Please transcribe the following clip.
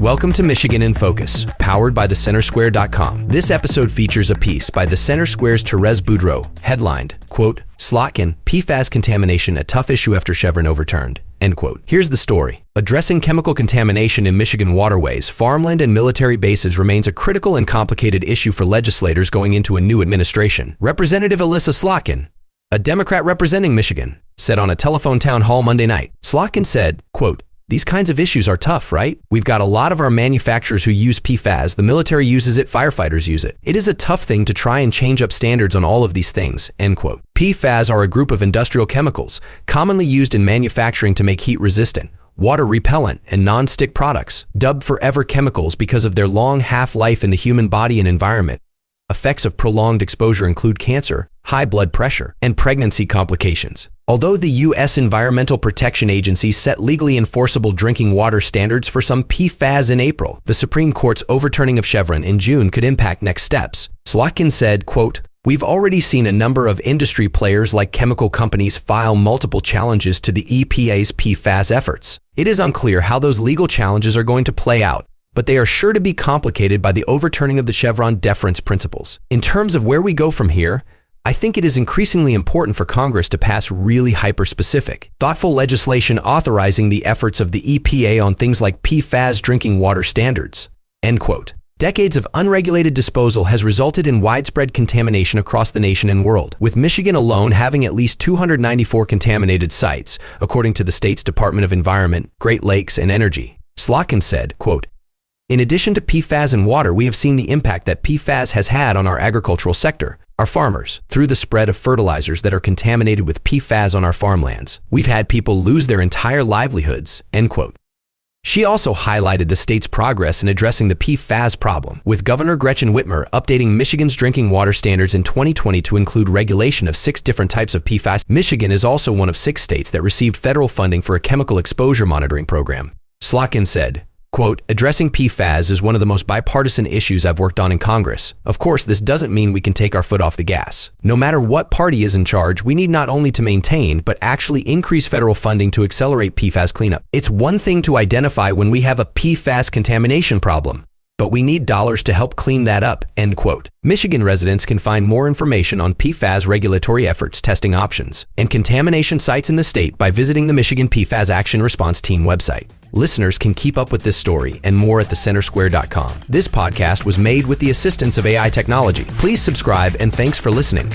Welcome to Michigan in Focus, powered by thecentersquare.com. This episode features a piece by the Center Square's Therese Boudreau, headlined, quote, Slotkin, PFAS contamination a tough issue after Chevron overturned, end quote. Here's the story. Addressing chemical contamination in Michigan waterways, farmland, and military bases remains a critical and complicated issue for legislators going into a new administration. Representative Elissa Slotkin, a Democrat representing Michigan, said on a telephone town hall Monday night. Slotkin said, quote, these kinds of issues are tough, right? We've got a lot of our manufacturers who use PFAS. The military uses it, firefighters use it. It is a tough thing to try and change up standards on all of these things, end quote. PFAS are a group of industrial chemicals commonly used in manufacturing to make heat-resistant, water repellent, and non-stick products, dubbed forever chemicals because of their long half-life in the human body and environment. Effects of prolonged exposure include cancer, high blood pressure, and pregnancy complications. Although the U.S. Environmental Protection Agency set legally enforceable drinking water standards for some PFAS in April, the Supreme Court's overturning of Chevron in June could impact next steps. Slotkin said, quote, we've already seen a number of industry players like chemical companies file multiple challenges to the EPA's PFAS efforts. It is unclear how those legal challenges are going to play out, but they are sure to be complicated by the overturning of the Chevron deference principles. In terms of where we go from here, I think it is increasingly important for Congress to pass really hyper-specific, thoughtful legislation authorizing the efforts of the EPA on things like PFAS drinking water standards, end quote. Decades of unregulated disposal has resulted in widespread contamination across the nation and world, with Michigan alone having at least 294 contaminated sites, according to the state's Department of Environment, Great Lakes, and Energy. Slotkin said, quote, in addition to PFAS and water, we have seen the impact that PFAS has had on our agricultural sector, our farmers, through the spread of fertilizers that are contaminated with PFAS on our farmlands. We've had people lose their entire livelihoods, end quote. She also highlighted the state's progress in addressing the PFAS problem, with Governor Gretchen Whitmer updating Michigan's drinking water standards in 2020 to include regulation of 6 different types of PFAS. Michigan is also one of 6 states that received federal funding for a chemical exposure monitoring program. Slotkin said, quote, addressing PFAS is one of the most bipartisan issues I've worked on in Congress. Of course, this doesn't mean we can take our foot off the gas. No matter what party is in charge, we need not only to maintain, but actually increase federal funding to accelerate PFAS cleanup. It's one thing to identify when we have a PFAS contamination problem, but we need dollars to help clean that up, end quote. Michigan residents can find more information on PFAS regulatory efforts, testing options, and contamination sites in the state by visiting the Michigan PFAS Action Response Team website. Listeners can keep up with this story and more at thecentersquare.com. This podcast was made with the assistance of AI technology. Please subscribe and thanks for listening.